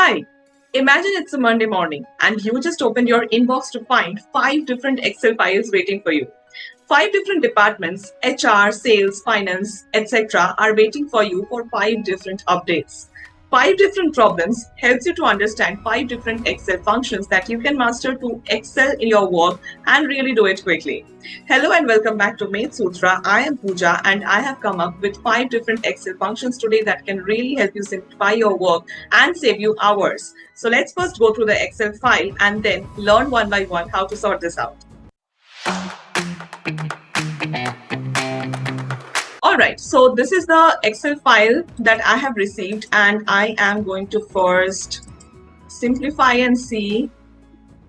Hi, imagine it's a Monday morning and you just opened your inbox to find 5 different Excel files waiting for you. 5 different departments, HR, sales, finance, etc. are waiting for you for 5 different updates. 5 different problems helps you to understand 5 different Excel functions that you can master to excel in your work and really do it quickly. Hello and welcome back to 𝐷 Sutra. I am Pooja and I have come up with 5 different Excel functions today that can really help you simplify your work and save you hours. So let's first go through the Excel file and then learn one by one how to sort this out. Alright, so this is the Excel file that I have received and I am going to first simplify and see.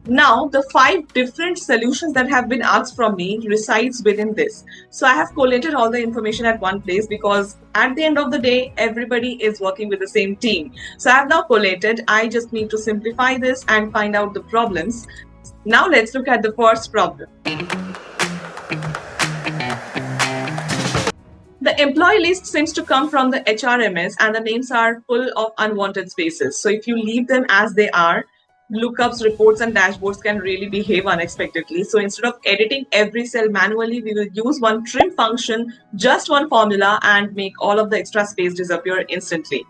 Now the 5 different solutions that have been asked from me resides within this. So I have collated all the information at one place because at the end of the day, everybody is working with the same team. So I have now collated. I just need to simplify this and find out the problems. Now let's look at the first problem. The employee list seems to come from the HRMS and the names are full of unwanted spaces. So if you leave them as they are, lookups, reports and dashboards can really behave unexpectedly. So instead of editing every cell manually, we will use one trim function, just one formula, and make all of the extra space disappear instantly.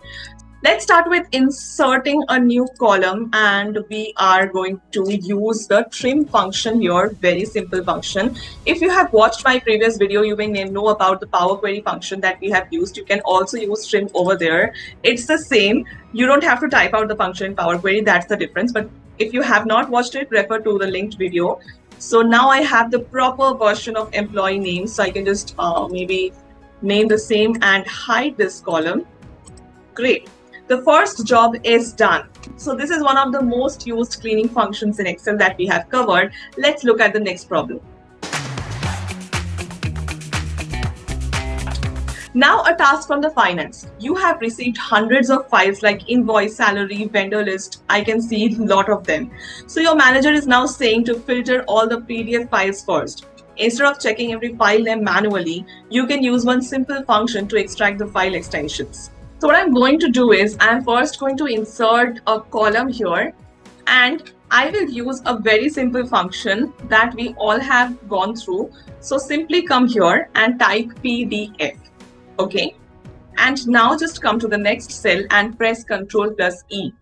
Let's start with inserting a new column and we are going to use the trim function here, very simple function. If you have watched my previous video, you may know about the Power Query function that we have used. You can also use trim over there. It's the same. You don't have to type out the function in Power Query, that's the difference. But if you have not watched it, refer to the linked video. So now I have the proper version of employee names. So I can just maybe name the same and hide this column. Great. The first job is done. So this is one of the most used cleaning functions in Excel that we have covered. Let's look at the next problem. Now a task from the finance. You have received hundreds of files like invoice, salary, vendor list. I can see a lot of them. So your manager is now saying to filter all the PDF files first. Instead of checking every file name manually, you can use one simple function to extract the file extensions. So what I'm going to do is I'm first going to insert a column here and I will use a very simple function that we all have gone through. So simply come here and type PDF. Okay. And now just come to the next cell and press Ctrl+E.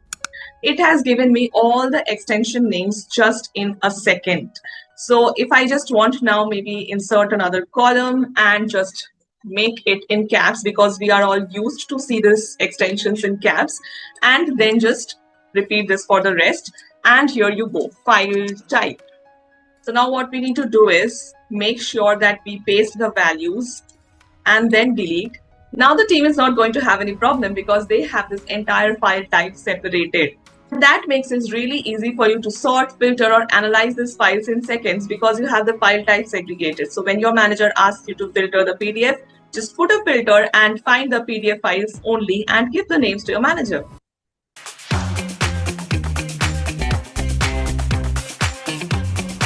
It has given me all the extension names just in a second. So if I just want now maybe insert another column and just make it in caps because we are all used to see this extensions in caps, and then just repeat this for the rest. And here you go, file type. So now what we need to do is make sure that we paste the values and then delete. Now the team is not going to have any problem because they have this entire file type separated. That makes it really easy for you to sort, filter or analyze these files in seconds because you have the file type segregated. So when your manager asks you to filter the PDF, just put a filter and find the PDF files only and give the names to your manager.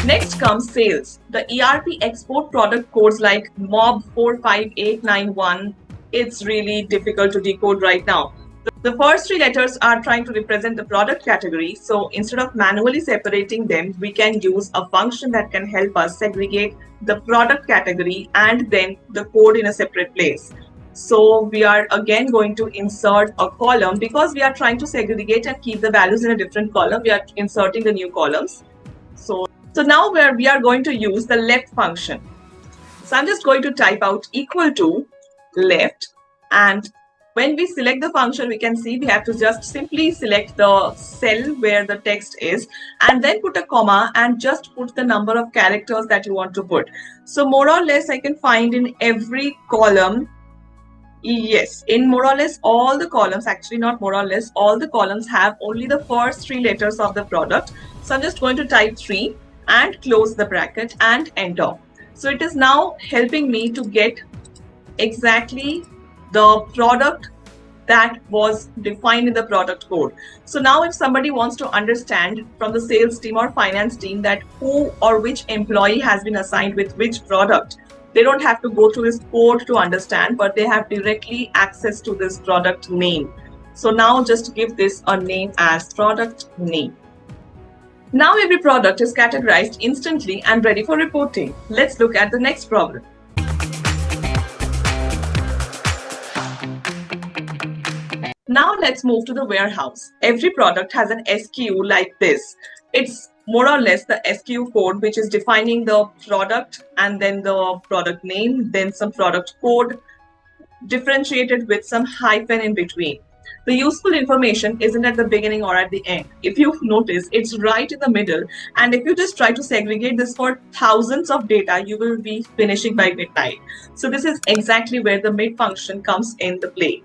Next comes sales. The ERP export product codes like MOB 45891, it's really difficult to decode right now. The first 3 letters are trying to represent the product category. So instead of manually separating them, we can use a function that can help us segregate the product category and then the code in a separate place. So we are again going to insert a column because we are trying to segregate and keep the values in a different column. We are inserting the new columns. So now we are going to use the left function. So I'm just going to type out equal to left, and when we select the function, we can see we have to just simply select the cell where the text is and then put a comma and just put the number of characters that you want to put. So more or less I can find in every column, yes, in more or less all the columns, actually not more or less, all the columns have only the first 3 letters of the product. So I'm just going to type 3 and close the bracket and enter. So it is now helping me to get exactly the product that was defined in the product code. So now if somebody wants to understand from the sales team or finance team that who or which employee has been assigned with which product, they don't have to go through this code to understand, but they have directly access to this product name. So now just give this a name as product name. Now every product is categorized instantly and ready for reporting. Let's look at the next problem. Now let's move to the warehouse. Every product has an SKU like this. It's more or less the SKU code, which is defining the product and then the product name, then some product code, differentiated with some hyphen in between. The useful information isn't at the beginning or at the end. If you notice, it's right in the middle. And if you just try to segregate this for thousands of data, you will be finishing by midnight. So this is exactly where the mid function comes in the play.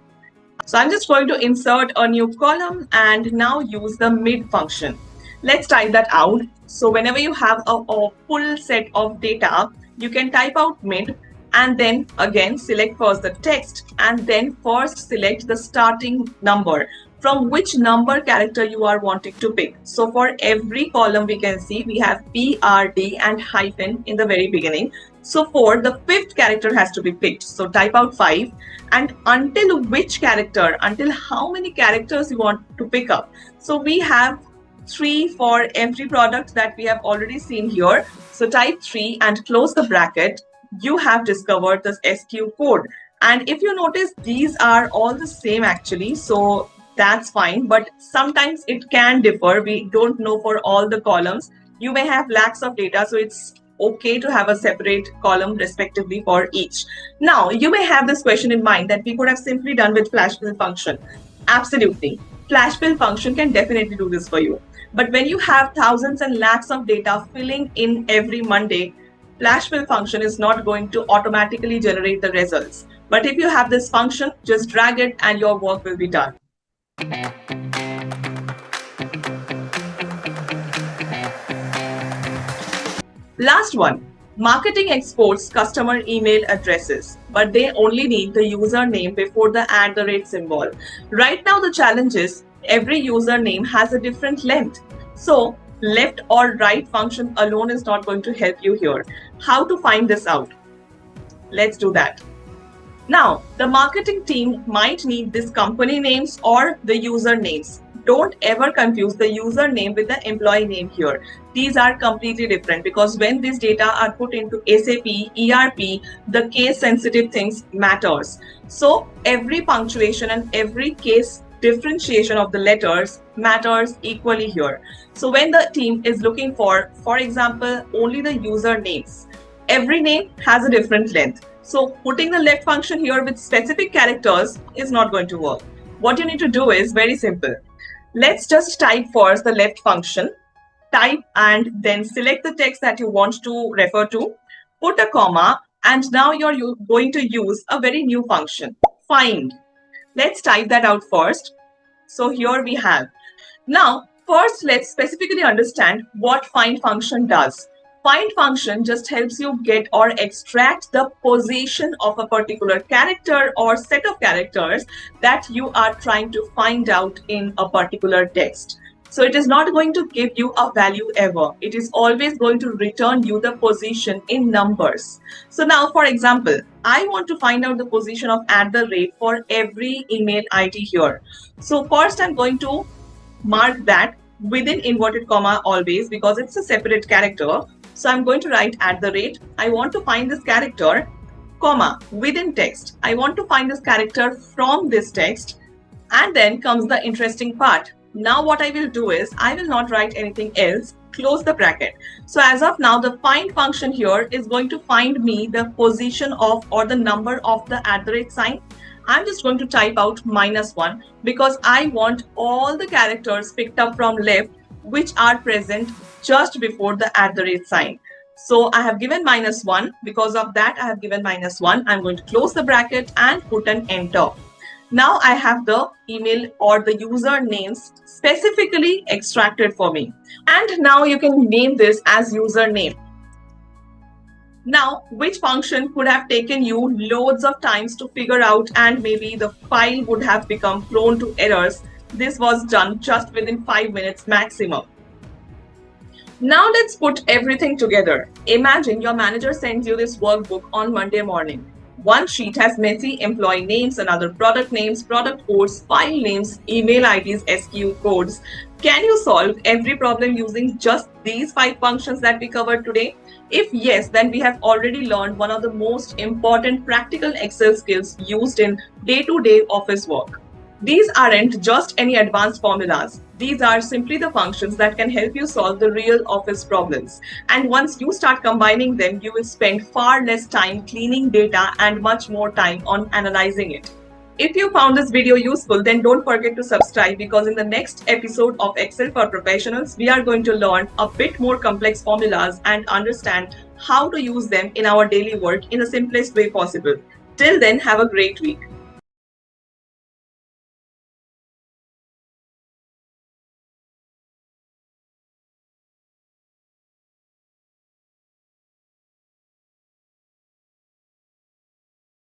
So I'm just going to insert a new column and now use the mid function. Let's type that out. So whenever you have a full set of data, you can type out mid and then again select first the text and then first select the starting number from which number character you are wanting to pick. So for every column we can see we have P, R, D and hyphen in the very beginning. So for the fifth character has to be picked. So type out 5 and until which character, until how many characters you want to pick up. So we have 3 for every product that we have already seen here. So type 3 and close the bracket. You have discovered this SKU code. And if you notice, these are all the same actually. So that's fine. But sometimes it can differ. We don't know for all the columns. You may have lakhs of data. So it's okay to have a separate column respectively for each. Now, you may have this question in mind that we could have simply done with flash fill function. Absolutely. Flash fill function can definitely do this for you. But when you have thousands and lakhs of data filling in every Monday, flash fill function is not going to automatically generate the results. But if you have this function, just drag it and your work will be done. Last one, marketing exports customer email addresses, but they only need the username before the @ symbol. Right now the challenge is every username has a different length. So left or right function alone is not going to help you here. How to find this out? Let's do that. Now, the marketing team might need these company names or the usernames. Don't ever confuse the username with the employee name here. These are completely different because when these data are put into SAP, ERP, the case sensitive things matters. So every punctuation and every case differentiation of the letters matters equally here. So when the team is looking for example, only the usernames, every name has a different length. So putting the left function here with specific characters is not going to work. What you need to do is very simple. Let's just type first the left function, type and then select the text that you want to refer to, put a comma, and now you're going to use a very new function, find. Let's type that out first. So here we have. Now, first let's specifically understand what find function does. Find function just helps you get or extract the position of a particular character or set of characters that you are trying to find out in a particular text. So it is not going to give you a value ever. It is always going to return you the position in numbers. So now, for example, I want to find out the position of @ for every email ID here. So first I'm going to mark that within inverted comma always because it's a separate character. So I'm going to write @. I want to find this character, comma, within text. I want to find this character from this text. And then comes the interesting part. Now what I will do is, I will not write anything else, close the bracket. So as of now, the find function here is going to find me the position of or the number of the @ sign. I'm just going to type out -1 because I want all the characters picked up from left which are present just before the @ sign. So I have given -1. Because of that, I have given -1. I'm going to close the bracket and put an enter. Now I have the email or the user names specifically extracted for me. And now you can name this as username. Now, which function could have taken you loads of times to figure out and maybe the file would have become prone to errors? This was done just within 5 minutes maximum. Now let's put everything together. Imagine your manager sends you this workbook on Monday morning. One sheet has messy employee names, another product names, product codes, file names, email IDs, SKU codes. Can you solve every problem using just these 5 functions that we covered today? If yes, then we have already learned one of the most important practical Excel skills used in day-to-day office work. These aren't just any advanced formulas. These are simply the functions that can help you solve the real office problems. And once you start combining them, you will spend far less time cleaning data and much more time on analyzing it. If you found this video useful, then don't forget to subscribe, because in the next episode of Excel for Professionals, we are going to learn a bit more complex formulas and understand how to use them in our daily work in the simplest way possible. Till then, have a great week.